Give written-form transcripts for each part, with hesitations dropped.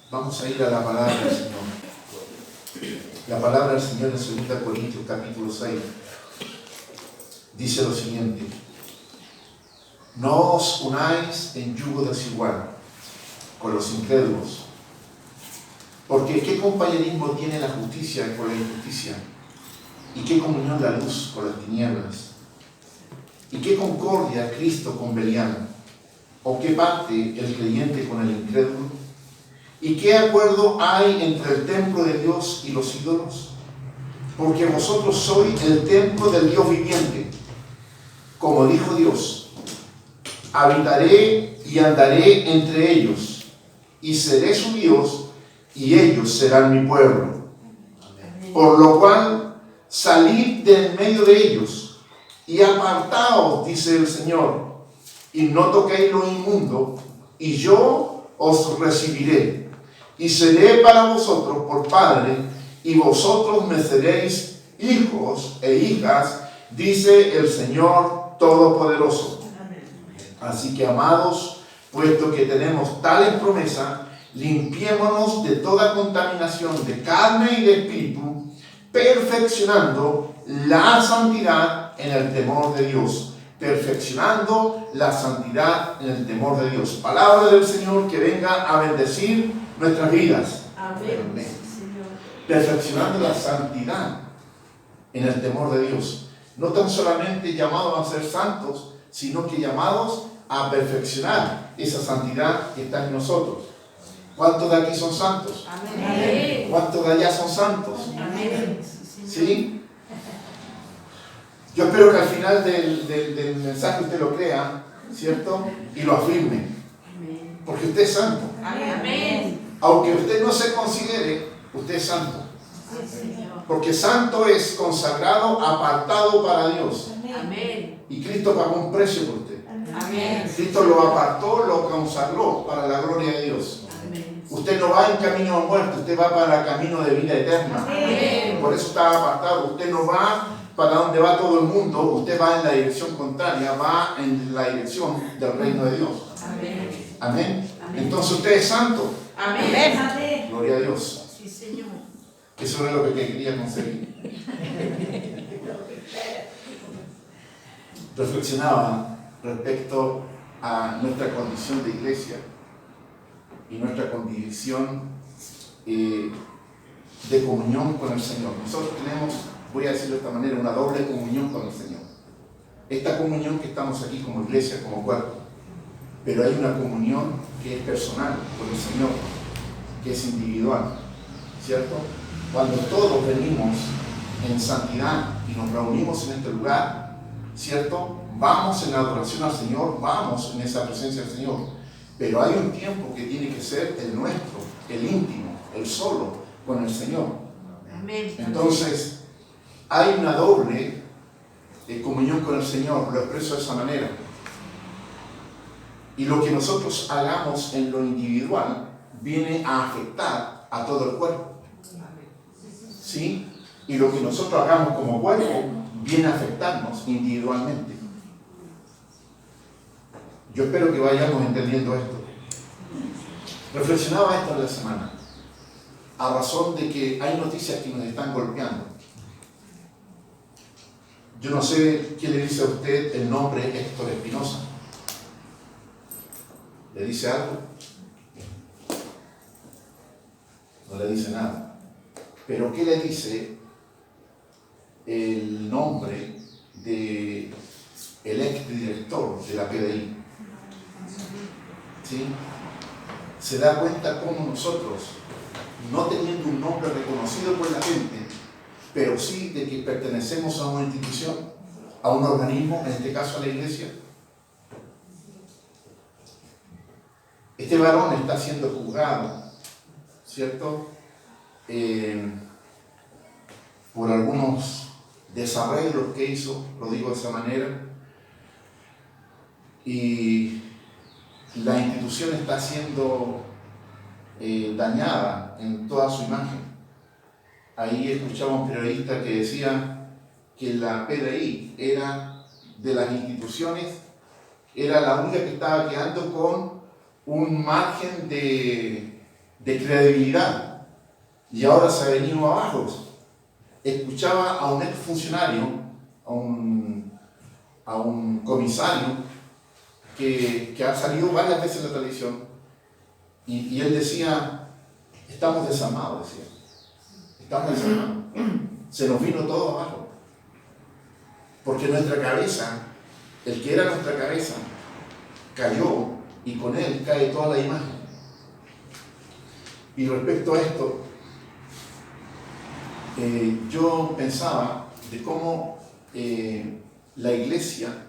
Vamos a ir a la palabra del Señor. La palabra del Señor en 2 Corintios capítulo 6 dice lo siguiente: no os unáis en yugo desigual con los incrédulos, porque ¿qué compañerismo tiene la justicia con la injusticia? ¿Y qué comunión la luz con las tinieblas? ¿Y qué concordia Cristo con Belial? ¿O qué parte el creyente con el incrédulo? ¿Y qué acuerdo hay entre el templo de Dios y los ídolos? Porque vosotros sois el templo del Dios viviente. Como dijo Dios: habitaré y andaré entre ellos, y seré su Dios, y ellos serán mi pueblo. Por lo cual, salid de en medio de ellos, y apartaos, dice el Señor, y no toquéis lo inmundo, y yo os recibiré, y seré para vosotros por padre, y vosotros me seréis hijos e hijas, dice el Señor Todopoderoso. Así que, amados, puesto que tenemos tales promesas, limpiémonos de toda contaminación de carne y de espíritu, perfeccionando la santidad en el temor de Dios. Perfeccionando la santidad en el temor de Dios. Palabra del Señor que venga a bendecir nuestras vidas. Amén. Amén. Perfeccionando la santidad en el temor de Dios. No tan solamente llamados a ser santos, sino que llamados a perfeccionar esa santidad que está en nosotros. ¿Cuántos de aquí son santos? Amén. ¿Cuántos de allá son santos? Amén. ¿Sí? Yo espero que al final del mensaje usted lo crea, ¿cierto? Y lo afirme. Porque usted es santo. Amén. Aunque usted no se considere, usted es santo. Porque santo es consagrado, apartado para Dios. Amén. Y Cristo pagó un precio por usted. Amén. Cristo lo apartó, lo consagró para la gloria de Dios. Usted no va en camino a muerte, usted va para el camino de vida eterna. Amén. Por eso está apartado. Usted no va para donde va todo el mundo, usted va en la dirección contraria, va en la dirección del reino de Dios. Amén. Amén. Amén. Entonces usted es santo. Amén. Gloria a Dios. Sí, Señor. Eso es lo que quería conseguir. Reflexionaba respecto a nuestra condición de iglesia y nuestra condición de comunión con el Señor. Nosotros tenemos, voy a decirlo de esta manera, una doble comunión con el Señor. Esta comunión que estamos aquí como iglesia, como cuerpo, pero hay una comunión que es personal con el Señor, que es individual, ¿cierto? Cuando todos venimos en santidad y nos reunimos en este lugar, ¿cierto? Vamos en la adoración al Señor, vamos en esa presencia del Señor, pero hay un tiempo que tiene que ser el nuestro, el íntimo, el solo con el Señor. Amén. Entonces, hay una doble comunión con el Señor, lo expreso de esa manera. Y lo que nosotros hagamos en lo individual viene a afectar a todo el cuerpo. ¿Sí? Y lo que nosotros hagamos como cuerpo viene a afectarnos individualmente. Yo espero que vayamos entendiendo esto. Reflexionaba esto en la semana, a razón de que hay noticias que nos están golpeando. Yo no sé qué le dice a usted el nombre Héctor Espinosa. ¿Le dice algo? No le dice nada. Pero ¿qué le dice el nombre del exdirector de la PDI? ¿Sí? Se da cuenta cómo nosotros, no teniendo un nombre reconocido por la gente, pero sí de que pertenecemos a una institución, a un organismo, en este caso a la iglesia. Este varón está siendo juzgado, ¿cierto? Por algunos desarreglos que hizo, lo digo de esa manera, y la institución está siendo dañada en toda su imagen. Ahí escuchaba un periodista que decía que la PDI era de las instituciones, era la única que estaba quedando con un margen de de credibilidad, y ahora se ha venido abajo. Escuchaba a un exfuncionario, a un comisario, que ha salido varias veces en la televisión, y él decía, estamos desarmados, decía. Estamos desarmados. Se nos vino todo abajo. Porque nuestra cabeza, el que era nuestra cabeza, cayó, y con él cae toda la imagen. Y respecto a esto, yo pensaba de cómo la iglesia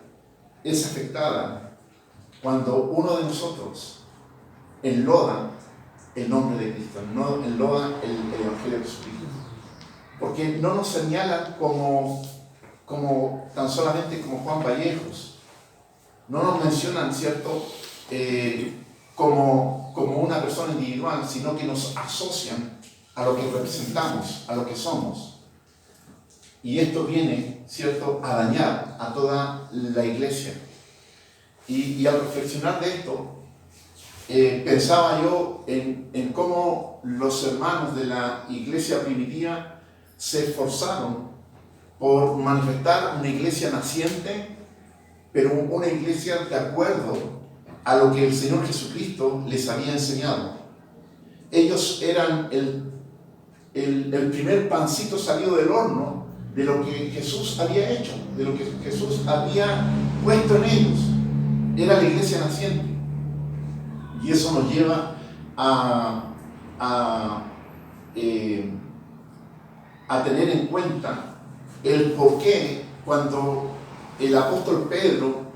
es afectada cuando uno de nosotros enloda el nombre de Cristo, no enloda el Evangelio de Jesucristo. Porque no nos señalan como tan solamente como Juan Vallejos, no nos mencionan, ¿cierto?, como una persona individual, sino que nos asocian a lo que representamos, a lo que somos. Y esto viene, ¿cierto?, a dañar a toda la iglesia. Y al reflexionar de esto, pensaba yo en cómo los hermanos de la iglesia primitiva se esforzaron por manifestar una iglesia naciente, pero una iglesia de acuerdo a lo que el Señor Jesucristo les había enseñado. Ellos eran el primer pancito salido del horno de lo que Jesús había hecho, de lo que Jesús había puesto en ellos. Era la iglesia naciente. Y eso nos lleva a tener en cuenta el porqué cuando el apóstol Pedro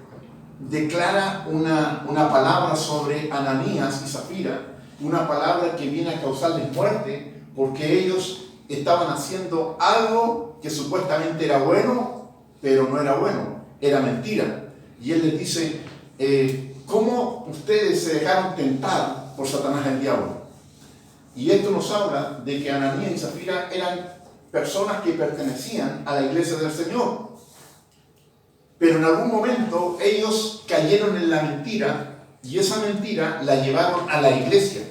declara una palabra sobre Ananías y Zafira, una palabra que viene a causarles muerte, porque ellos estaban haciendo algo que supuestamente era bueno, pero no era bueno, era mentira. Y él les dice, ¿cómo ustedes se dejaron tentar por Satanás el diablo? Y esto nos habla de que Ananías y Zafira eran personas que pertenecían a la iglesia del Señor. Pero en algún momento ellos cayeron en la mentira, y esa mentira la llevaron a la iglesia.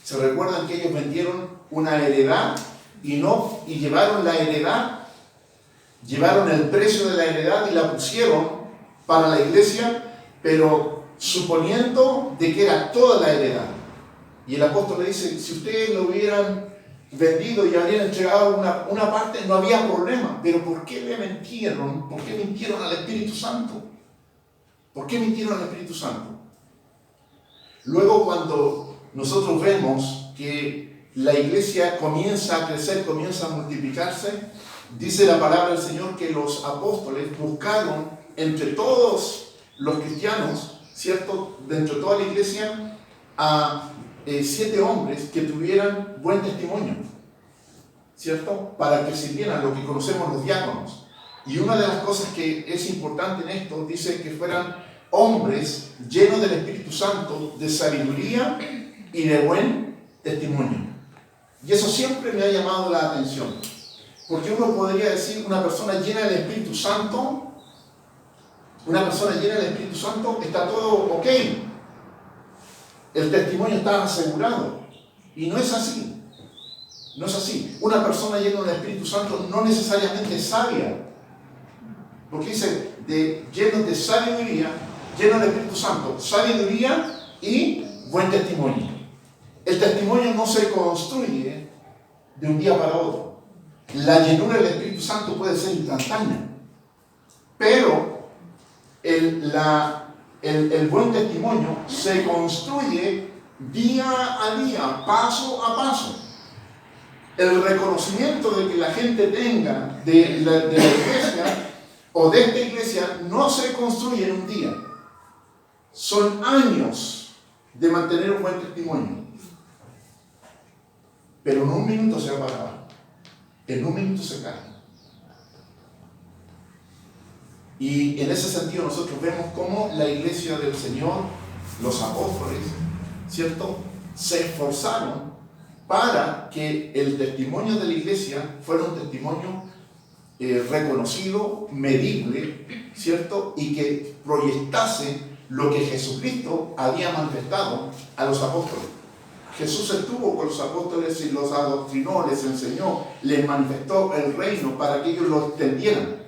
¿Se recuerdan que ellos vendieron una heredad y llevaron la heredad, llevaron el precio de la heredad y la pusieron para la iglesia, pero suponiendo de que era toda la heredad? Y el apóstol le dice, si ustedes lo hubieran vendido y habrían entregado una parte, no había problema. Pero ¿por qué le mintieron? ¿Por qué mintieron al Espíritu Santo? ¿Por qué mintieron al Espíritu Santo? Luego, cuando nosotros vemos que la iglesia comienza a crecer, comienza a multiplicarse, dice la palabra del Señor que los apóstoles buscaron entre todos los cristianos, ¿cierto?, dentro de toda la iglesia, a 7 hombres que tuvieran buen testimonio, ¿cierto?, para que sirvieran, lo que conocemos los diáconos. Y una de las cosas que es importante en esto, dice que fueran hombres llenos del Espíritu Santo, de sabiduría y de buen testimonio. Y eso siempre me ha llamado la atención, porque uno podría decir, una persona llena del Espíritu Santo, está todo ok, el testimonio está asegurado. Y no es así. No es así. Una persona llena del Espíritu Santo no necesariamente es sabia. Porque dice, lleno de sabiduría, lleno del Espíritu Santo, sabiduría y buen testimonio. El testimonio no se construye de un día para otro. La llenura del Espíritu Santo puede ser instantánea. Pero el buen testimonio se construye día a día, paso a paso. El reconocimiento de que la gente tenga de la iglesia o de esta iglesia no se construye en un día. Son años de mantener un buen testimonio. Pero en un minuto se va a acabar. En un minuto se cae. Y en ese sentido nosotros vemos cómo la iglesia del Señor, los apóstoles, ¿cierto?, se esforzaron para que el testimonio de la iglesia fuera un testimonio reconocido, medible, ¿cierto?, y que proyectase lo que Jesucristo había manifestado a los apóstoles. Jesús estuvo con los apóstoles y los adoctrinó, les enseñó, les manifestó el reino para que ellos lo entendieran.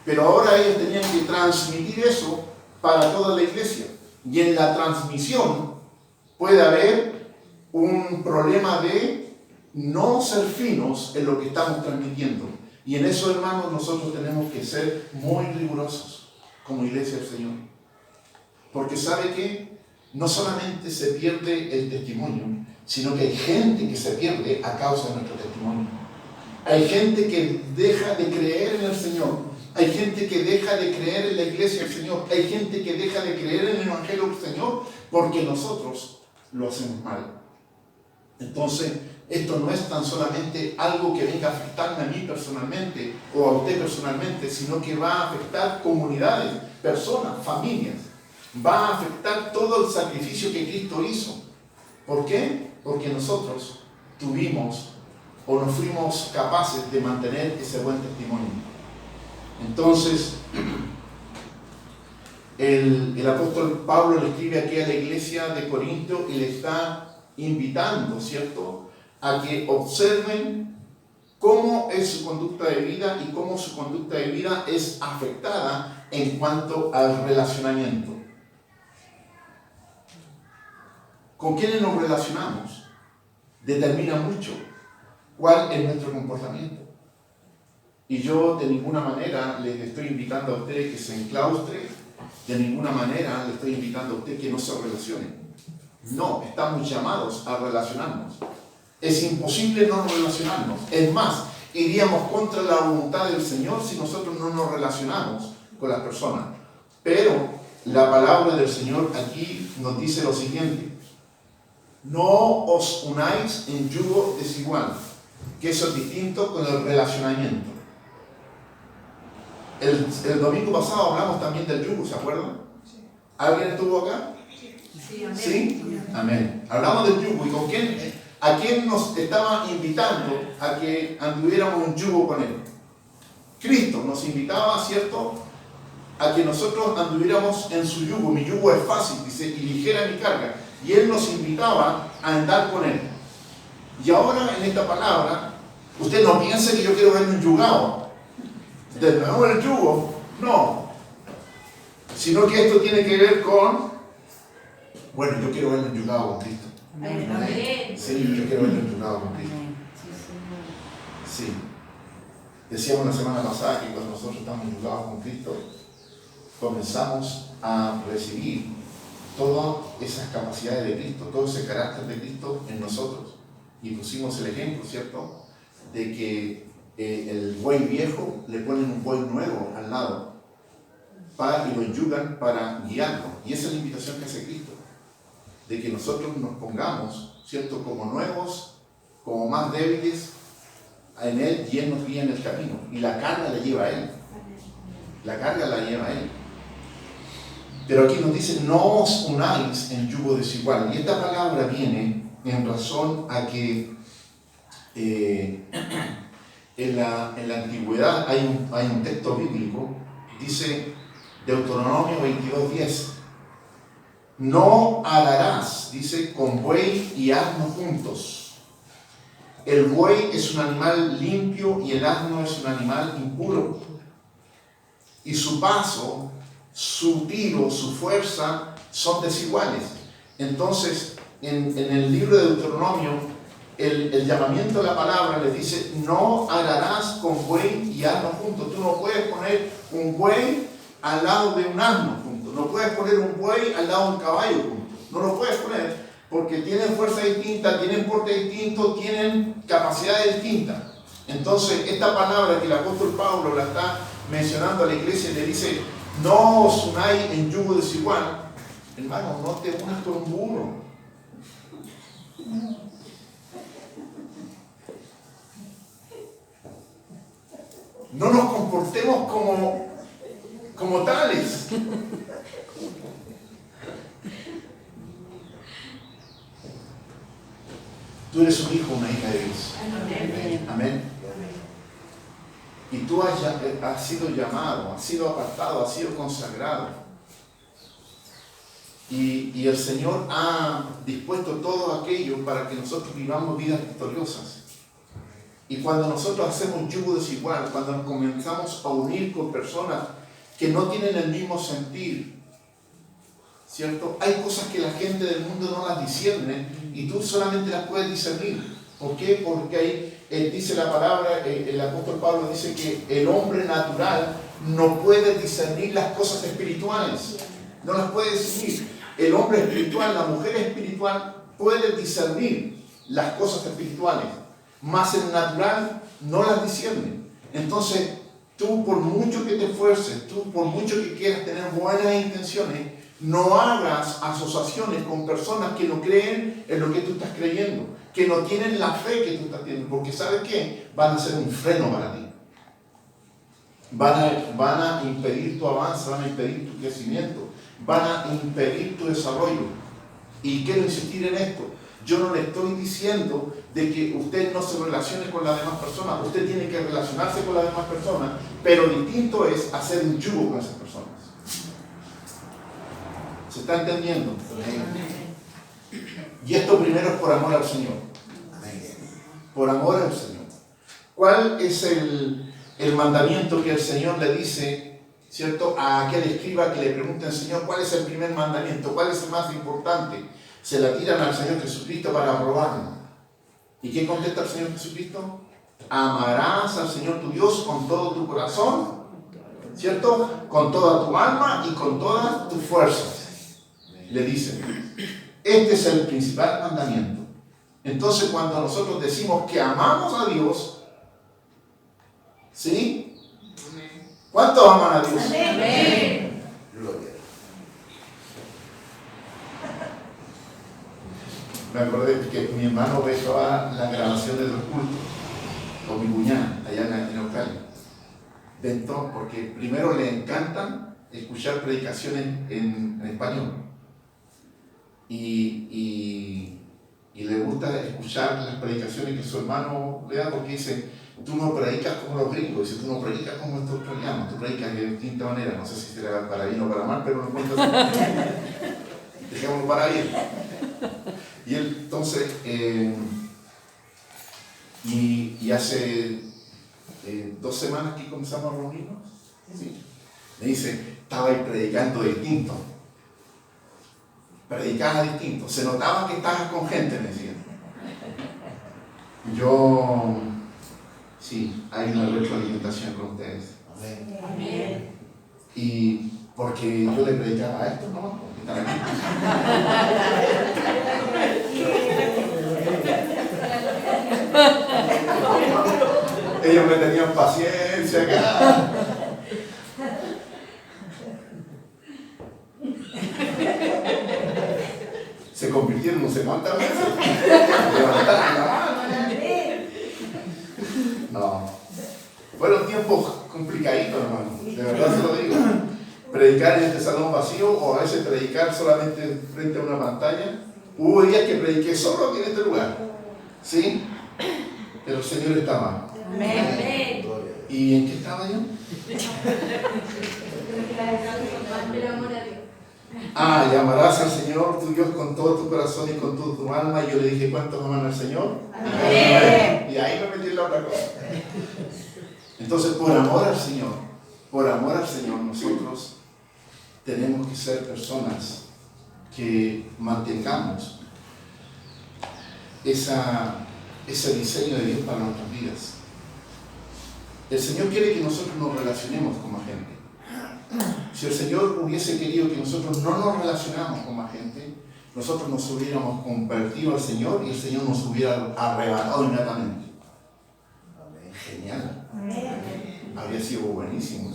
Pero ahora ellos tenían que transmitir eso para toda la iglesia. Y en la transmisión puede haber un problema de no ser finos en lo que estamos transmitiendo. Y en eso, hermanos, nosotros tenemos que ser muy rigurosos como iglesia del Señor. Porque ¿sabe qué? No solamente se pierde el testimonio, sino que hay gente que se pierde a causa de nuestro testimonio. Hay gente que deja de creer en el Señor. Hay gente que deja de creer en la iglesia del Señor. Hay gente que deja de creer en el Evangelio del Señor porque nosotros lo hacemos mal. Entonces, esto no es tan solamente algo que venga a afectarme a mí personalmente o a usted personalmente, sino que va a afectar comunidades, personas, familias. Va a afectar todo el sacrificio que Cristo hizo. ¿Por qué? Porque nosotros tuvimos o no fuimos capaces de mantener ese buen testimonio. Entonces, el apóstol Pablo le escribe aquí a la iglesia de Corinto y le está invitando, ¿cierto?, a que observen cómo es su conducta de vida y cómo su conducta de vida es afectada en cuanto al relacionamiento. ¿Con quiénes nos relacionamos? Determina mucho cuál es nuestro comportamiento. Y yo de ninguna manera les estoy invitando a ustedes que se enclaustre, de ninguna manera les estoy invitando a ustedes que no se relacionen. No, estamos llamados a relacionarnos. Es imposible no relacionarnos. Es más, iríamos contra la voluntad del Señor si nosotros no nos relacionamos con las personas. Pero la palabra del Señor aquí nos dice lo siguiente: no os unáis en yugo desigual, que eso es distinto con el relacionamiento. El domingo pasado hablamos también del yugo, ¿se acuerdan? ¿Alguien estuvo acá? Sí, amén. ¿Sí? Amén. Hablamos del yugo y a quién nos estaba invitando a que anduviéramos un yugo con él. Cristo nos invitaba, ¿cierto?, a que nosotros anduviéramos en su yugo. Mi yugo es fácil, dice, y ligera mi carga. Y él nos invitaba a andar con él. Y ahora en esta palabra, usted no piense que yo quiero verme enyugado. De nuevo el yugo, no. Sino que esto tiene que ver con, bueno, yo quiero verme enyugado con Cristo. Amén. Sí, yo quiero verme enyugado con Cristo. Sí. Decíamos la semana pasada que cuando nosotros estamos enyugados con Cristo, comenzamos a recibir todas esas capacidades de Cristo, todo ese carácter de Cristo en nosotros. Y pusimos el ejemplo, ¿cierto?, de que el buey viejo le ponen un buey nuevo al lado y lo enyugan para guiarlo. Y esa es la invitación que hace Cristo, de que nosotros nos pongamos, ¿cierto?, como nuevos, como más débiles en Él, y Él nos guía en el camino. Y la carga la lleva a Él. La carga la lleva a Él. Pero aquí nos dice, no os unáis en yugo desigual. Y esta palabra viene en razón a que en la antigüedad hay un texto bíblico, dice Deuteronomio 22:10. No ararás, dice, con buey y asno juntos. El buey es un animal limpio y el asno es un animal impuro. Y su paso, su tiro, su fuerza son desiguales. Entonces, en el libro de Deuteronomio, el llamamiento de la palabra les dice, no ararás con buey y asno juntos. Tú no puedes poner un buey al lado de un asno junto. No puedes poner un buey al lado de un caballo junto. No lo puedes poner porque tienen fuerza distinta, tienen porte distinto, tienen capacidades distintas. Entonces, esta palabra que el apóstol Pablo la está mencionando a la iglesia, le dice, no os unáis en yugo desigual. Hermano, no te unas con un burro. No nos comportemos como tales. Tú eres un hijo, una hija de Dios. Amén. Amén. Y tú has sido llamado, has sido apartado, has sido consagrado Y el Señor ha dispuesto todo aquello para que nosotros vivamos vidas victoriosas. Y cuando nosotros hacemos yugo desigual, cuando nos comenzamos a unir con personas que no tienen el mismo sentir, ¿cierto? Hay cosas que la gente del mundo no las discierne y tú solamente las puedes discernir. ¿Por qué? Porque ahí dice la palabra, el apóstol Pablo dice que el hombre natural no puede discernir las cosas espirituales. No las puede discernir. El hombre espiritual, la mujer espiritual puede discernir las cosas espirituales, mas el natural no las discierne. Entonces, tú por mucho que te esfuerces, tú por mucho que quieras tener buenas intenciones, no hagas asociaciones con personas que no creen en lo que tú estás creyendo, que no tienen la fe que tú estás teniendo, porque ¿sabes qué? Van a ser un freno para ti. Van a impedir tu avance, van a impedir tu crecimiento, van a impedir tu desarrollo. Y quiero insistir en esto. Yo no le estoy diciendo de que usted no se relacione con las demás personas. Usted tiene que relacionarse con las demás personas, pero distinto es hacer un yugo con esas personas. ¿Se está entendiendo? Y esto primero es por amor al Señor. Por amor al Señor. ¿Cuál es el mandamiento que el Señor le dice, ¿cierto?, a aquel escriba que le pregunta al Señor, ¿cuál es el primer mandamiento? ¿Cuál es el más importante? Se la tiran al Señor Jesucristo para probarlo. ¿Y qué contesta el Señor Jesucristo? Amarás al Señor tu Dios con todo tu corazón, ¿cierto?, con toda tu alma y con todas tus fuerzas. Le dice, este es el principal mandamiento. Entonces, cuando nosotros decimos que amamos a Dios, ¿sí? ¿Cuántos aman a Dios? Amén. Gloria. Me acordé que mi hermano ve toda la grabación de los cultos con mi cuñada allá en Australia. Dentro, porque primero le encantan escuchar predicaciones en español. Y le gusta escuchar las predicaciones que su hermano le da, porque dice, tú no predicas como los gringos, dice, tú no predicas como estos australianos, tú predicas de distinta manera. No sé si será para bien o para mal, pero no cuento así. Dejémoslo para bien. Y él, entonces, y hace 2 semanas que comenzamos a reunirnos, ¿sí? Me dice, estaba ahí predicando distinto. Predicaba distinto. Se notaba que estabas con gente, me decía. Yo, sí, hay una retroalimentación con ustedes. Amén. Y porque yo le predicaba a esto, ¿no? Porque están aquí. Ellos me tenían paciencia acá. Se convirtieron no sé cuántas veces. Levantaron la mano. No. Fueron tiempos complicaditos, hermano. De verdad se lo digo. Predicar en este salón vacío o a veces predicar solamente frente a una pantalla. Hubo días que prediqué solo aquí en este lugar. ¿Sí? Pero el Señor estaba. Amén. ¿Y en qué estaba yo? Llamarás al Señor tu Dios con todo tu corazón y con toda tu alma. Y yo le dije, ¿cuántos aman al Señor? Amén. Y ahí me metí en la otra cosa. Entonces, por amor al Señor, nosotros tenemos que ser personas que mantengamos ese diseño de Dios para nuestras vidas. El Señor quiere que nosotros nos relacionemos con más gente. Si el Señor hubiese querido que nosotros no nos relacionáramos con más gente, nosotros nos hubiéramos convertido al Señor y el Señor nos hubiera arrebatado inmediatamente. Genial. Habría sido buenísimo.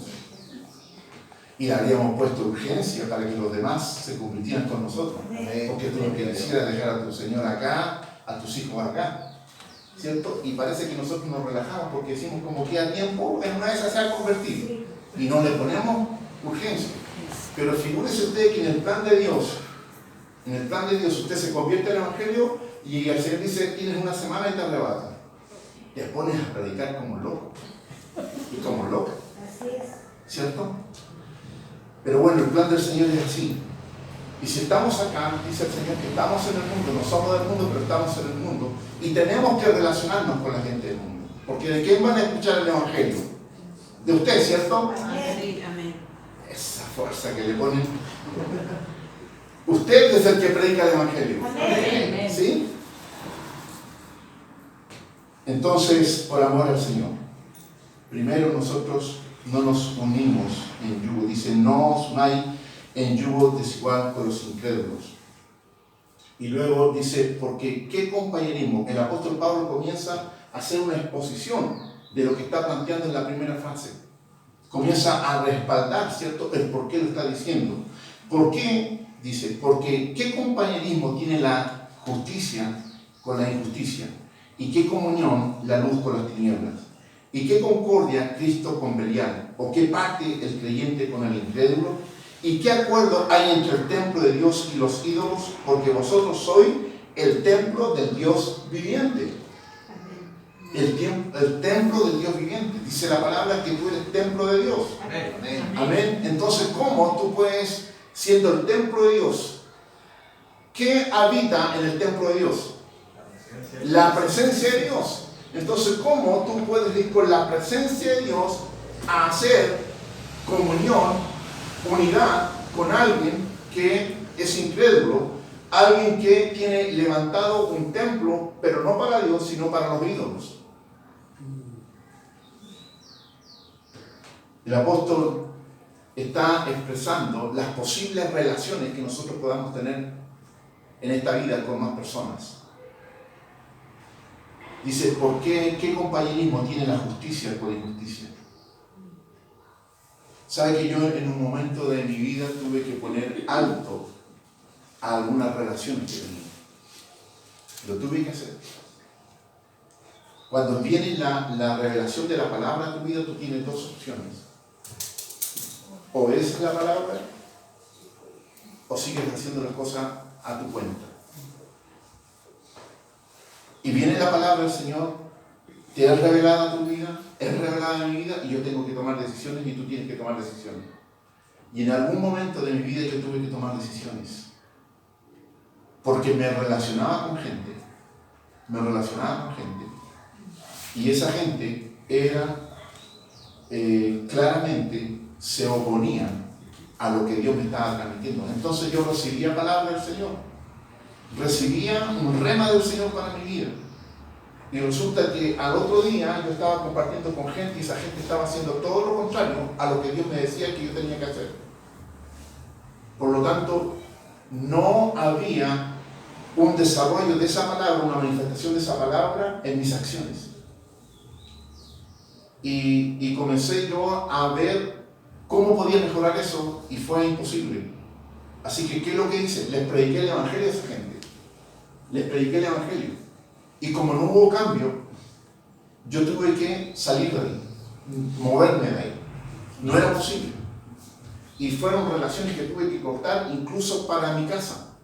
Y le habríamos puesto urgencia para que los demás se convirtieran con nosotros. Porque tú no quisieras dejar a tu Señor acá, a tus hijos acá. ¿Cierto? Y parece que nosotros nos relajamos porque decimos como que a tiempo en una de esas se ha convertido. Y no le ponemos urgencia. Pero figúrese usted que en el plan de Dios, usted se convierte en el Evangelio y el Señor dice, tienes una semana y te arrebata. Te pones a predicar como loco. Y como loca. Así es. ¿Cierto? Pero bueno, el plan del Señor es así. Y si estamos acá, dice el Señor que estamos en el mundo, no somos del mundo, pero estamos en el mundo. Y tenemos que relacionarnos con la gente del mundo. Porque ¿de quién van a escuchar el Evangelio? De usted, ¿cierto? Amén. Esa fuerza que le ponen. Usted es el que predica el Evangelio. Amén. ¿Sí? Entonces, por amor al Señor, primero nosotros no nos unimos en yugo. Dice, no os unáis en yugo desigual con los incrédulos. Y luego dice, porque ¿qué compañerismo? El apóstol Pablo comienza a hacer una exposición de lo que está planteando en la primera frase. Comienza a respaldar, ¿cierto?, el por qué lo está diciendo. ¿Por qué? Dice, porque ¿qué compañerismo tiene la justicia con la injusticia? ¿Y qué comunión la luz con las tinieblas? ¿Y qué concordia Cristo con Belial? ¿O qué parte el creyente con el incrédulo? ¿Y qué acuerdo hay entre el templo de Dios y los ídolos? Porque vosotros sois el templo del Dios viviente. El templo del Dios viviente. Dice la palabra que tú eres templo de Dios. Amén. Amén. Entonces, ¿cómo tú puedes, siendo el templo de Dios, qué habita en el templo de Dios? La presencia de Dios. Entonces, ¿cómo tú puedes ir con la presencia de Dios a hacer comunión, unidad con alguien que es incrédulo, alguien que tiene levantado un templo, pero no para Dios, sino para los ídolos? El apóstol está expresando las posibles relaciones que nosotros podamos tener en esta vida con más personas. Dice, ¿por qué? ¿Qué compañerismo tiene la justicia con la injusticia? ¿Sabe que yo en un momento de mi vida tuve que poner alto a algunas relaciones que tenía? Lo tuve que hacer. Cuando viene la revelación de la palabra a tu vida, tú tienes dos opciones. ¿Obedeces la palabra o sigues haciendo las cosas a tu cuenta? Y viene la palabra del Señor, te es revelada a tu vida, es revelada en mi vida, y yo tengo que tomar decisiones y tú tienes que tomar decisiones. Y en algún momento de mi vida yo tuve que tomar decisiones, porque me relacionaba con gente, y esa gente era, claramente, se oponía a lo que Dios me estaba transmitiendo. Entonces yo recibía palabra del Señor, recibía un rema del Señor para mi vida. Y resulta que al otro día yo estaba compartiendo con gente y esa gente estaba haciendo todo lo contrario a lo que Dios me decía que yo tenía que hacer. Por lo tanto, no había un desarrollo de esa palabra, una manifestación de esa palabra en mis acciones. Y comencé yo a ver cómo podía mejorar eso y fue imposible. Así que, ¿qué es lo que hice? Les prediqué el Evangelio a esa gente. Les prediqué el Evangelio. Y como no hubo cambio, yo tuve que salir de ahí, moverme de ahí. No era posible. Y fueron relaciones que tuve que cortar incluso para mi casa.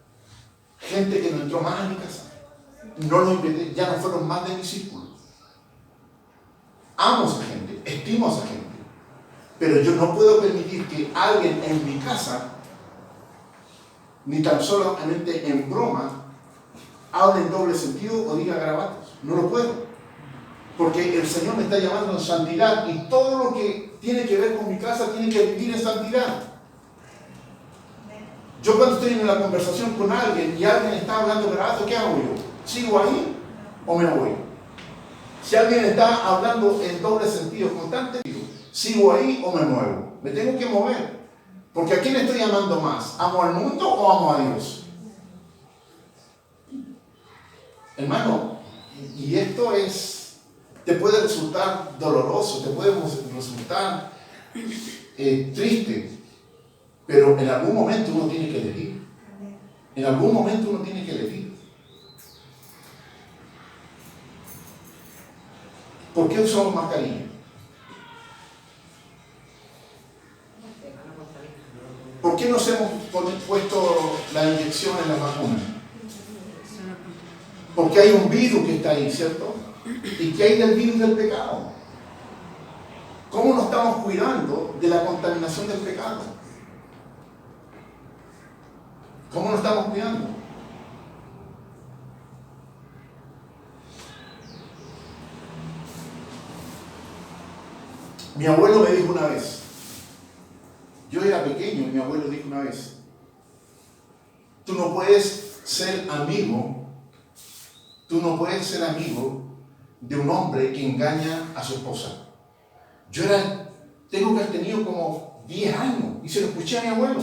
Gente que no entró más a mi casa. No los invité, ya no fueron más de mi círculo. Amo a esa gente, estimo a esa gente. Pero yo no puedo permitir que alguien en mi casa, ni tan solamente en broma, hable en doble sentido o diga garabatos. No lo puedo. Porque el Señor me está llamando en santidad y todo lo que tiene que ver con mi casa tiene que vivir en santidad. Yo cuando estoy en una conversación con alguien y alguien está hablando garabatos, ¿qué hago yo? ¿Sigo ahí o me voy? Si alguien está hablando en doble sentido constante, ¿sigo ahí o me muevo? Me tengo que mover. Porque ¿a quién estoy amando más? ¿Amo al mundo o amo a Dios? Hermano, y esto te puede resultar doloroso, te puede resultar triste, pero en algún momento uno tiene que elegir. En algún momento uno tiene que elegir. ¿Por qué usamos mascarilla? ¿Por qué nos hemos puesto la inyección en la vacuna? Porque hay un virus que está ahí, ¿cierto? ¿Y qué hay del virus del pecado? ¿Cómo nos estamos cuidando de la contaminación del pecado? ¿Cómo nos estamos cuidando? Mi abuelo me dijo una vez, yo era pequeño y mi abuelo dijo una vez, tú no puedes ser amigo de un hombre que engaña a su esposa. Tengo que haber tenido como 10 años y se lo escuché a mi abuelo.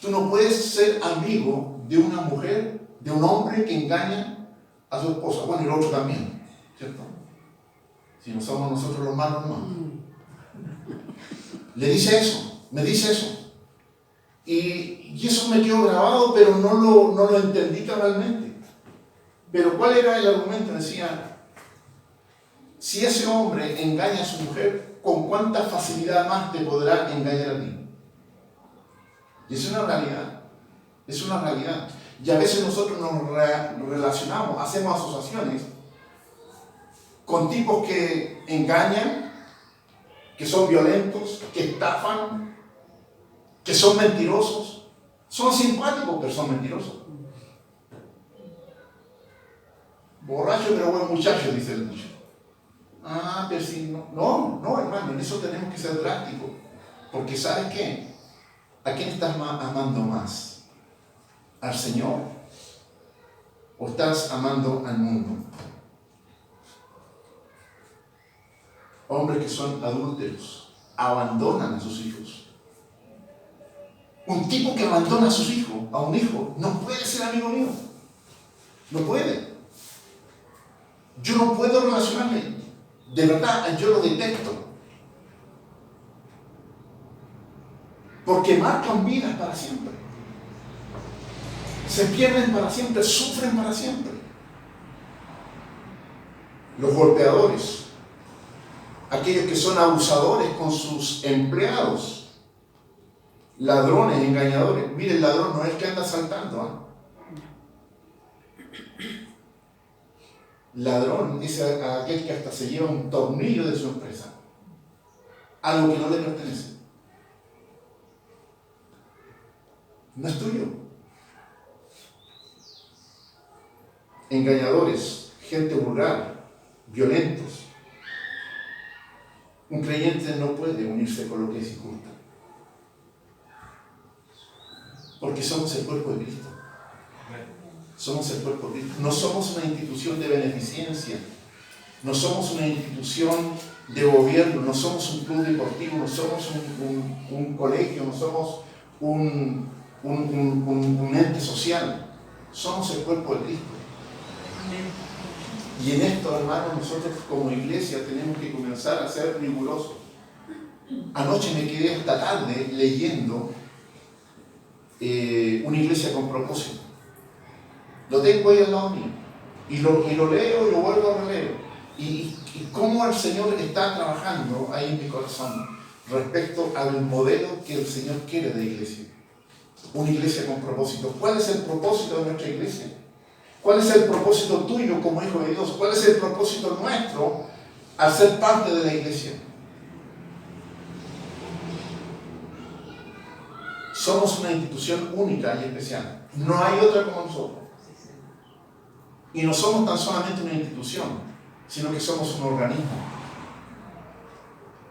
Tú no puedes ser amigo de una mujer, de un hombre que engaña a su esposa. Bueno, y el otro también, ¿cierto? Si no somos nosotros los malos, no. Le dice eso, me dice eso. Y eso me quedó grabado, pero no lo entendí cabalmente. Pero ¿cuál era el argumento? Decía, si ese hombre engaña a su mujer, ¿con cuánta facilidad más te podrá engañar a ti? Y es una realidad. Es una realidad. Y a veces nosotros nos relacionamos, hacemos asociaciones con tipos que engañan, que son violentos, que estafan, que son mentirosos. Son simpáticos, pero son mentirosos. Borracho pero buen muchacho, dice el dicho. Ah, pero si no, hermano, en eso tenemos que ser drásticos. Porque ¿sabes qué? ¿A quién estás amando más? ¿Al Señor? ¿O estás amando al mundo? Hombres que son adúlteros abandonan a sus hijos. Un tipo que abandona a sus hijos, a un hijo, no puede ser amigo mío. No puede. Yo no puedo relacionarme. De verdad, yo lo detesto. Porque marcan vidas para siempre. Se pierden para siempre, sufren para siempre. Los golpeadores, aquellos que son abusadores con sus empleados, ladrones, engañadores. Mire, el ladrón no es que anda asaltando, ¿eh? Ladrón es aquel que hasta se lleva un tornillo de su empresa, algo que no le pertenece. No es tuyo. Engañadores, gente vulgar, violentos. Un creyente no puede unirse con lo que es injusto, porque somos el cuerpo de Cristo. Somos el cuerpo de Cristo. No somos una institución de beneficencia, no somos una institución de gobierno, no somos un club deportivo, no somos un colegio, no somos un ente social. Somos el cuerpo de Cristo. Y en esto, hermanos, nosotros como iglesia tenemos que comenzar a ser rigurosos. Anoche me quedé hasta tarde leyendo una iglesia con propósito. Lo tengo ahí al lado mío. Y lo leo y lo vuelvo a releer. Y cómo el Señor está trabajando ahí en mi corazón respecto al modelo que el Señor quiere de iglesia. Una iglesia con propósito. ¿Cuál es el propósito de nuestra iglesia? ¿Cuál es el propósito tuyo como hijo de Dios? ¿Cuál es el propósito nuestro al ser parte de la iglesia? Somos una institución única y especial. No hay otra como nosotros. Y no somos tan solamente una institución, sino que somos un organismo.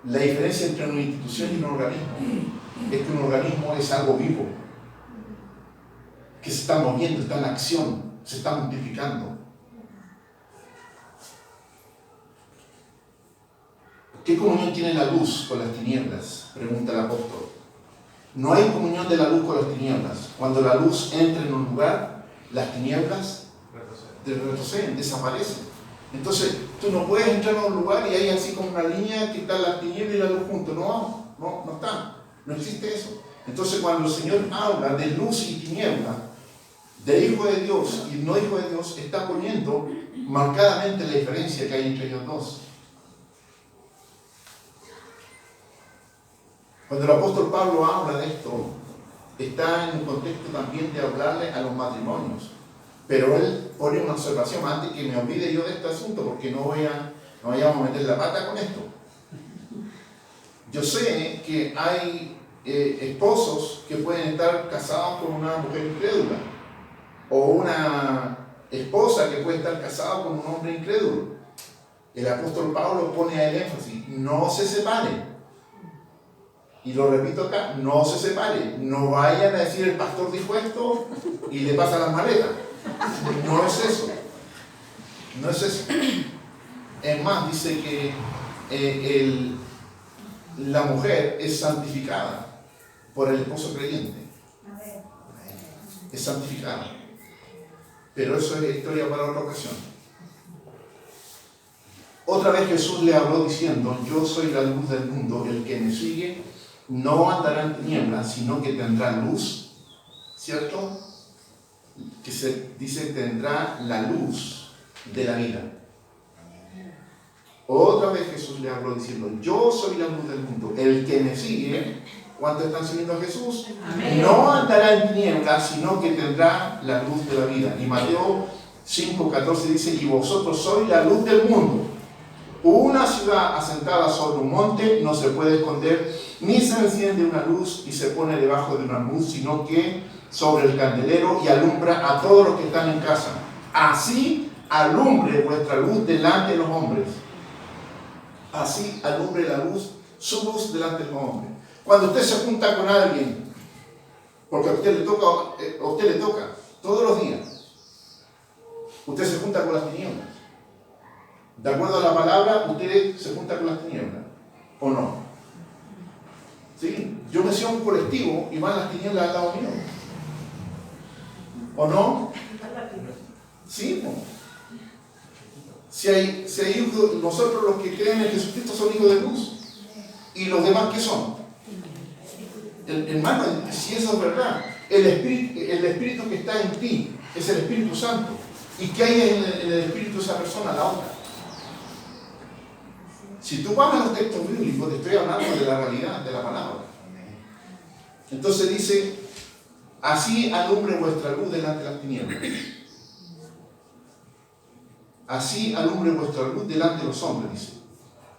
La diferencia entre una institución y un organismo es que un organismo es algo vivo, que se está moviendo, está en acción, se está multiplicando. ¿Qué comunión tiene la luz con las tinieblas?, pregunta el apóstol. No hay comunión de la luz con las tinieblas. Cuando la luz entra en un lugar, las tinieblas retroceden, desaparecen. Entonces, tú no puedes entrar a un lugar y hay así como una línea que están las tinieblas y la luz juntos. No están. No existe eso. Entonces, cuando el Señor habla de luz y tiniebla, de hijo de Dios y no hijo de Dios, está poniendo marcadamente la diferencia que hay entre ellos dos. Cuando el apóstol Pablo habla de esto, está en un contexto también de hablarle a los matrimonios. Pero él pone una observación antes que me olvide yo de este asunto, porque no vayamos a meter la pata con esto. Yo sé que hay esposos que pueden estar casados con una mujer incrédula, o una esposa que puede estar casada con un hombre incrédulo. El apóstol Pablo pone el énfasis: no se separen. Y lo repito acá: no se separen. No vayan a decir el pastor dijo esto y le pasa las maletas. No es eso. No es eso. Es más, dice que la mujer es santificada por el esposo creyente. Es santificada. Pero eso es historia para otra ocasión. Otra vez Jesús le habló diciendo: yo soy la luz del mundo, el que me sigue no andará en tinieblas, sino que tendrá luz, ¿cierto? Que se dice tendrá la luz de la vida. Otra vez Jesús le habló diciendo: yo soy la luz del mundo, el que me sigue, ¿cuántos están siguiendo a Jesús? Amén. No andará en tinieblas, sino que tendrá la luz de la vida. Y Mateo 5:14 dice: y vosotros sois la luz del mundo. Una ciudad asentada sobre un monte no se puede esconder, ni se enciende una luz y se pone debajo de una luz, sino que sobre el candelero y alumbra a todos los que están en casa. Así alumbre vuestra luz delante de los hombres. Así alumbre la luz, su luz delante de los hombres. Cuando usted se junta con alguien, porque a usted le toca todos los días, usted se junta con las tinieblas. De acuerdo a la palabra, usted se junta con las tinieblas, ¿o no? ¿Sí? Yo me siento un colectivo y van las tinieblas al lado mío, ¿o no? Sí, no. Si hay hijos, nosotros los que creen en Jesucristo son hijos de luz. ¿Y los demás qué son? Hermano, si eso es verdad, el espíritu que está en ti es el Espíritu Santo. ¿Y qué hay en el espíritu de esa persona? La otra. Si tú vas a los textos bíblicos, te estoy hablando de la realidad, de la palabra. Entonces dice: así alumbre vuestra luz delante de las tinieblas. Así alumbre vuestra luz delante de los hombres, dice,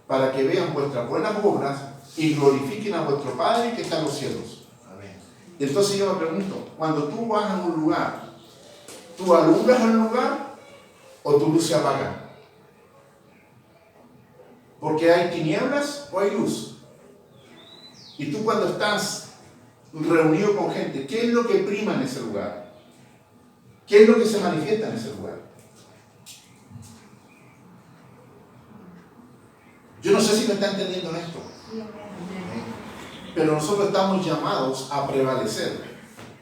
para que vean vuestras buenas obras y glorifiquen a vuestro Padre que está en los cielos. Amén. Entonces yo me pregunto: cuando tú vas a un lugar, ¿tú alumbras el lugar o tu luz se apaga? Porque hay tinieblas o hay luz. Y tú, cuando estás reunido con gente, ¿qué es lo que prima en ese lugar? ¿Qué es lo que se manifiesta en ese lugar? Yo no sé si me está entendiendo esto, pero nosotros estamos llamados a prevalecer.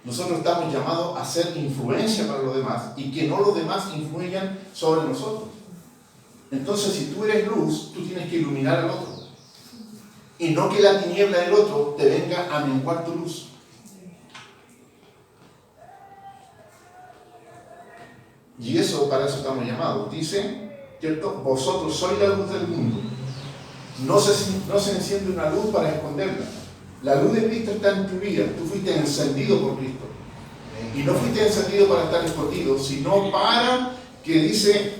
Nosotros estamos llamados a ser influencia para los demás y que no los demás influyan sobre nosotros. Entonces, si tú eres luz, tú tienes que iluminar al otro. Y no que la tiniebla del otro te venga a menguar tu luz. Y eso, para eso estamos llamados. Dice, ¿cierto? Vosotros sois la luz del mundo. No se enciende una luz para esconderla. La luz de Cristo está en tu vida. Tú fuiste encendido por Cristo. Y no fuiste encendido para estar escondido, sino para que dice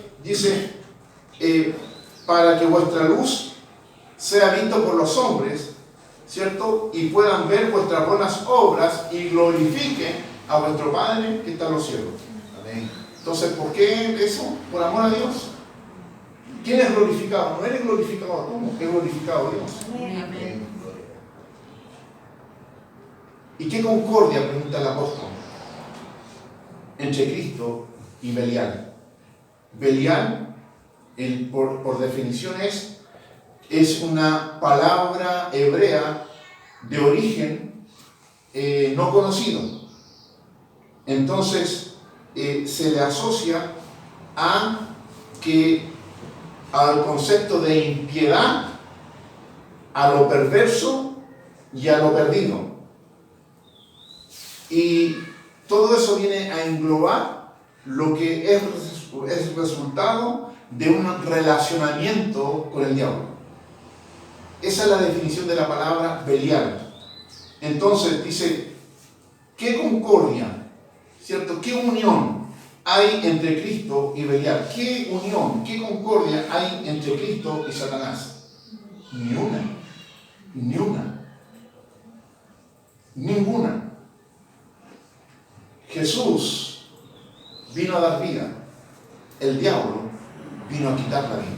para que vuestra luz sea vista por los hombres, ¿cierto? Y puedan ver vuestras buenas obras y glorifiquen a vuestro Padre que está en los cielos. Amén. Entonces, ¿por qué eso? Por amor a Dios. ¿Quién es glorificado? No eres glorificado tú, es glorificado Dios. Amén. ¿Y qué concordia, pregunta el apóstol, entre Cristo y Belial? Belial, por definición, es una palabra hebrea de origen no conocido. Entonces, se le asocia al concepto de impiedad, a lo perverso y a lo perdido. Y todo eso viene a englobar lo que es resultado de un relacionamiento con el diablo. Esa es la definición de la palabra Belial. Entonces dice, ¿qué concordia, cierto? ¿Qué unión hay entre Cristo y Belial? ¿Qué unión, qué concordia hay entre Cristo y Satanás? Ni una. Ni una. vino a dar vida. El diablo vino a quitar la vida.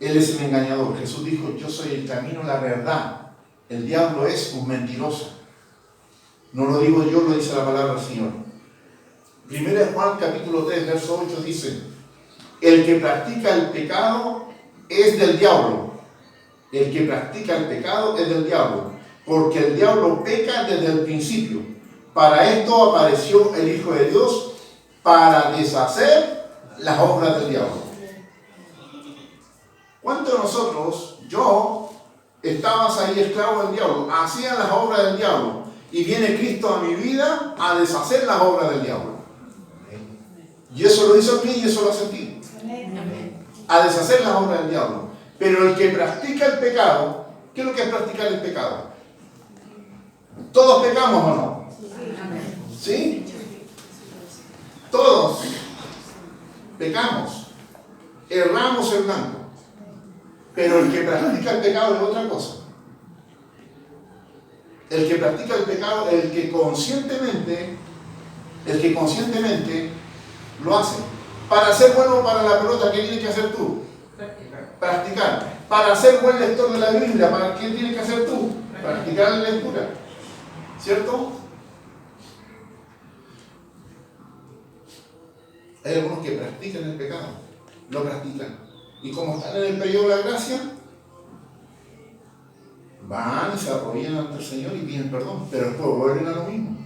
Él es el engañador. Jesús dijo, yo soy el camino, la verdad. El diablo es un mentiroso. No lo digo yo, lo dice la palabra del Señor. Primero de Juan capítulo 3, verso 8 dice, el que practica el pecado es del diablo. El que practica el pecado es del diablo, porque el diablo peca desde el principio. Para esto apareció el Hijo de Dios, para deshacer las obras del diablo. ¿Cuántos de nosotros, estabas ahí esclavo del diablo, hacían las obras del diablo, y viene Cristo a mi vida a deshacer las obras del diablo? Y eso lo hizo en mí y eso lo hace en ti. A deshacer las obras del diablo. Pero el que practica el pecado, ¿qué es lo que es practicar el pecado? ¿Todos pecamos o no? ¿Sí? Todos pecamos. Erramos el blanco. Pero el que practica el pecado es otra cosa. El que practica el pecado, el que conscientemente lo hace. Para ser bueno para la pelota, ¿qué tienes que hacer tú? Practicar. Para ser buen lector de la Biblia, ¿qué tienes que hacer tú? Practicar la lectura. ¿Cierto? Hay algunos que practican el pecado, lo practican. Y como están en el periodo de la gracia, van y se arrodillan ante el Señor y piden perdón, pero después vuelven a lo mismo.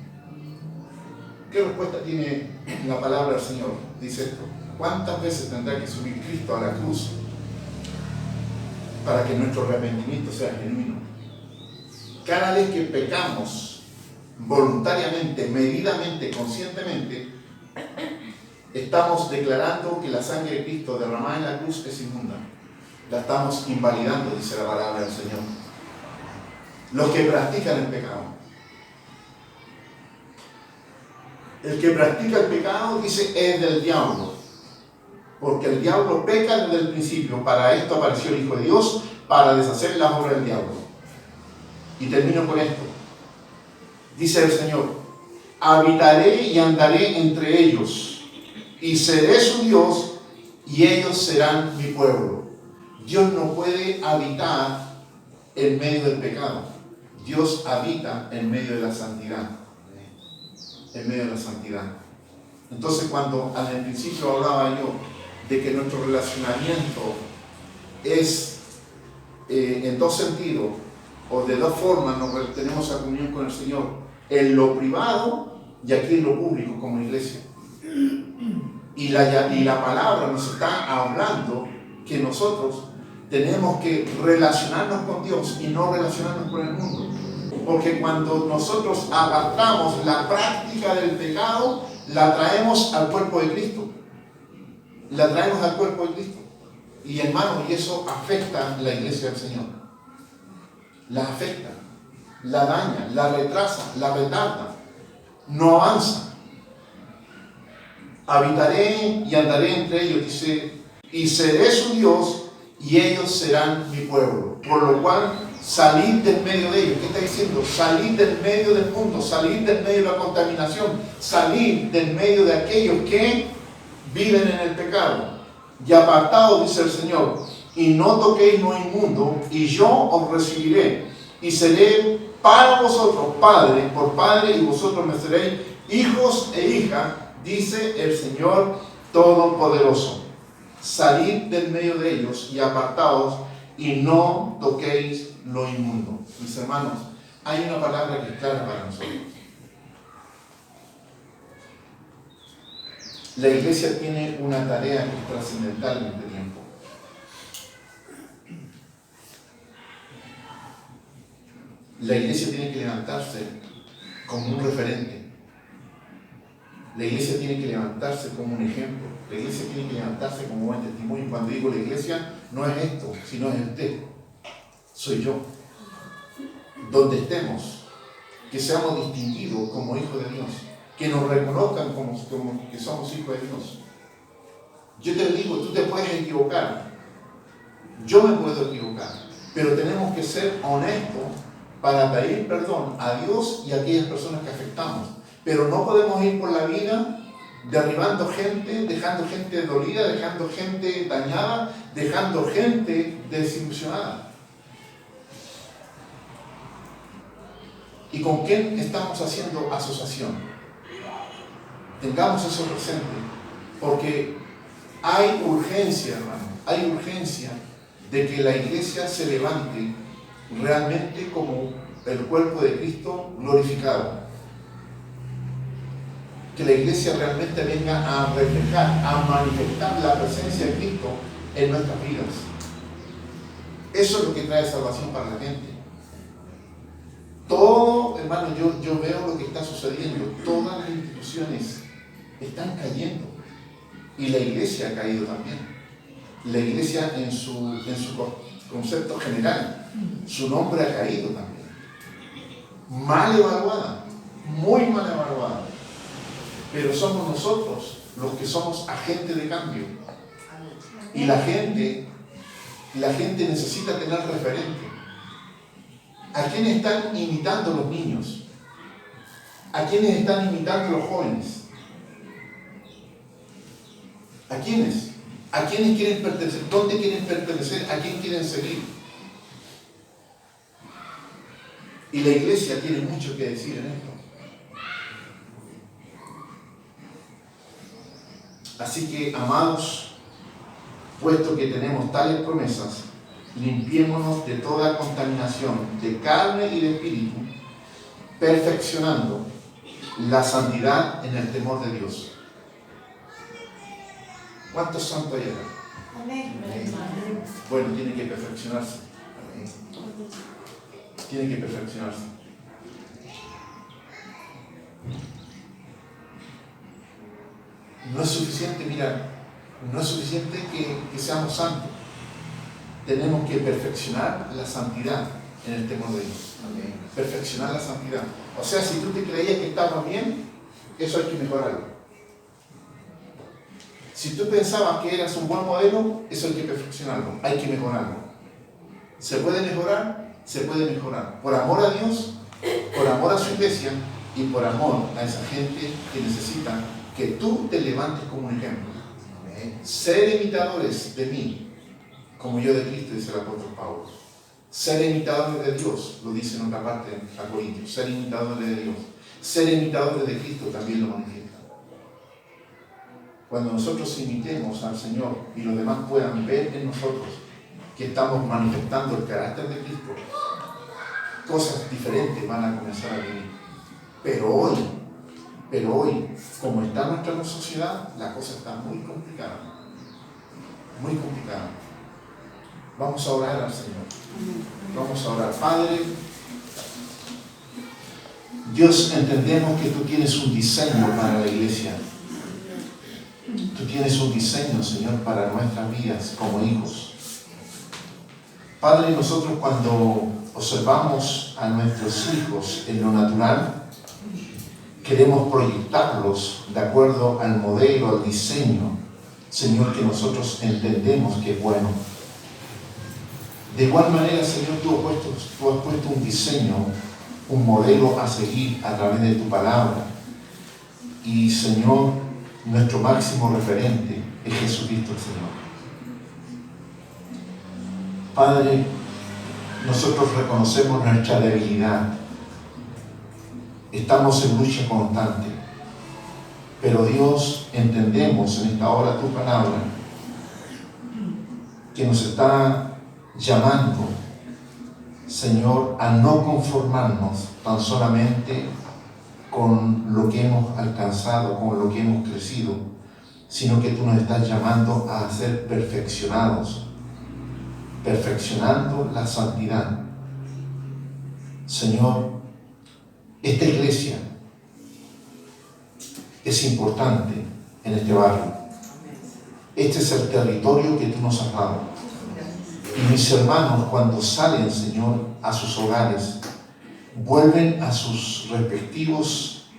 ¿Qué respuesta tiene la palabra del Señor? Dice esto: ¿cuántas veces tendrá que subir Cristo a la cruz para que nuestro arrepentimiento sea genuino? Cada vez que pecamos voluntariamente, medidamente, conscientemente, estamos declarando que la sangre de Cristo derramada en la cruz es inmunda. La estamos invalidando, dice la palabra del Señor. Los que practican el pecado. El que practica el pecado, dice, es del diablo. Porque el diablo peca desde el principio. Para esto apareció el Hijo de Dios, para deshacer las obras del diablo. Y termino con esto. Dice el Señor: habitaré y andaré entre ellos, y seré su Dios, y ellos serán mi pueblo. Dios no puede habitar en medio del pecado. Dios habita en medio de la santidad. En medio de la santidad. Entonces, cuando al principio hablaba yo de que nuestro relacionamiento es en dos sentidos, o de dos formas, nos tenemos a comunión con el Señor: en lo privado y aquí en lo público, como iglesia. Y la palabra nos está hablando que nosotros tenemos que relacionarnos con Dios y no relacionarnos con el mundo. Porque cuando nosotros apartamos la práctica del pecado, la traemos al cuerpo de Cristo. La traemos al cuerpo de Cristo. Y hermanos, y eso afecta a la iglesia del Señor. La afecta, la daña, la retrasa, la retarda. No avanza. Habitaré y andaré entre ellos, dice, y seré su Dios, y ellos serán mi pueblo. Por lo cual, salid del medio de ellos. ¿Qué está diciendo? Salid del medio del mundo, salid del medio de la contaminación, salid del medio de aquellos que viven en el pecado. Y apartados, dice el Señor, y no toquéis lo inmundo, y yo os recibiré, y seré para vosotros padre por padre, y vosotros me seréis hijos e hijas, dice el Señor Todopoderoso. Salid del medio de ellos y apartaos, y no toquéis lo inmundo. Mis hermanos, hay una palabra que es clara para nosotros. La iglesia tiene una tarea que es trascendental en este tiempo. La iglesia tiene que levantarse como un referente. La iglesia tiene que levantarse como un ejemplo. La iglesia tiene que levantarse como buen testimonio. Y cuando digo la iglesia, no es esto, sino es usted. Soy yo. Donde estemos, que seamos distinguidos como hijos de Dios, que nos reconozcan como que somos hijos de Dios. Yo te digo, tú te puedes equivocar, yo me puedo equivocar, pero tenemos que ser honestos para pedir perdón a Dios y a aquellas personas que afectamos. Pero no podemos ir por la vida derribando gente, dejando gente dolida, dejando gente dañada, dejando gente desilusionada. ¿Y con quién estamos haciendo asociación? Tengamos eso presente, porque hay urgencia, hermano, hay urgencia de que la iglesia se levante realmente como el cuerpo de Cristo glorificado. Que la iglesia realmente venga a reflejar, a manifestar la presencia de Cristo en nuestras vidas. Eso es lo que trae salvación para la gente. Todo, hermano, yo veo lo que está sucediendo. Todas las instituciones están cayendo. Y la iglesia ha caído también. La iglesia en su concepto general, su nombre ha caído también. Mal evaluada, muy mal evaluada. Pero somos nosotros los que somos agentes de cambio. Y la gente necesita tener referente. ¿A quiénes están imitando los niños? ¿A quiénes están imitando los jóvenes? ¿A quiénes? ¿A quiénes quieren pertenecer? ¿Dónde quieren pertenecer? ¿A quién quieren seguir? Y la iglesia tiene mucho que decir en esto. Así que, amados, puesto que tenemos tales promesas, limpiémonos de toda contaminación de carne y de espíritu, perfeccionando la santidad en el temor de Dios. ¿Cuántos santos hay acá? Amén. Bueno, tiene que perfeccionarse. Tiene que perfeccionarse. No es suficiente, mira, no es suficiente que seamos santos. Tenemos que perfeccionar la santidad en el temor de Dios. Amén. Perfeccionar la santidad. O sea, si tú te creías que estabas bien, eso hay que mejorarlo. Si tú pensabas que eras un buen modelo, eso hay que perfeccionarlo, hay que mejorarlo. ¿Se puede mejorar? Se puede mejorar. Por amor a Dios, por amor a su iglesia y por amor a esa gente que necesita que tú te levantes como un ejemplo. Ser imitadores de mí, como yo de Cristo, dice el apóstol Pablo. Ser imitadores de Dios, lo dice en otra parte a Corintios. Ser imitadores de Dios. Ser imitadores de Cristo también lo manifiesta. Cuando nosotros imitemos al Señor y los demás puedan ver en nosotros que estamos manifestando el carácter de Cristo, cosas diferentes van a comenzar a venir. Pero hoy, como está nuestra sociedad, la cosa está muy complicada. Muy complicada. Vamos a orar al Señor. Vamos a orar. Padre, Dios, entendemos que tú tienes un diseño para la iglesia. Tú tienes un diseño, Señor, para nuestras vidas como hijos. Padre, nosotros cuando observamos a nuestros hijos en lo natural, queremos proyectarlos de acuerdo al modelo, al diseño, Señor, que nosotros entendemos que es bueno. De igual manera, Señor, tú has puesto un diseño, un modelo a seguir a través de tu palabra. Y, Señor, nuestro máximo referente es Jesucristo el Señor. Padre, nosotros reconocemos nuestra debilidad. Estamos en lucha constante. Pero Dios, entendemos en esta hora tu palabra que nos está llamando, Señor, a no conformarnos tan solamente con lo que hemos alcanzado, con lo que hemos crecido, sino que tú nos estás llamando a ser perfeccionados, perfeccionando la santidad. Señor, esta iglesia es importante en este barrio. Este es el territorio que tú nos has dado. Y mis hermanos, cuando salen, Señor, a sus hogares, vuelven a sus respectivos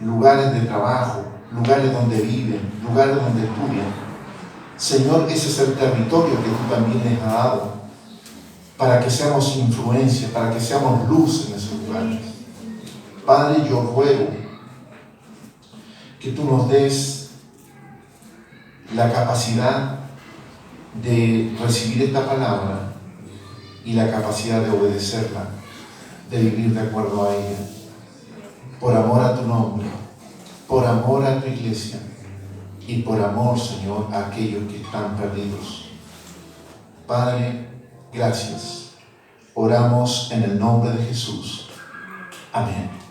lugares de trabajo, lugares donde viven, lugares donde estudian. Señor, ese es el territorio que tú también les has dado para que seamos influencia, para que seamos luz en esos lugares. Padre, yo ruego que tú nos des la capacidad de recibir esta palabra y la capacidad de obedecerla, de vivir de acuerdo a ella, por amor a tu nombre, por amor a tu iglesia y por amor, Señor, a aquellos que están perdidos. Padre, gracias. Oramos en el nombre de Jesús. Amén.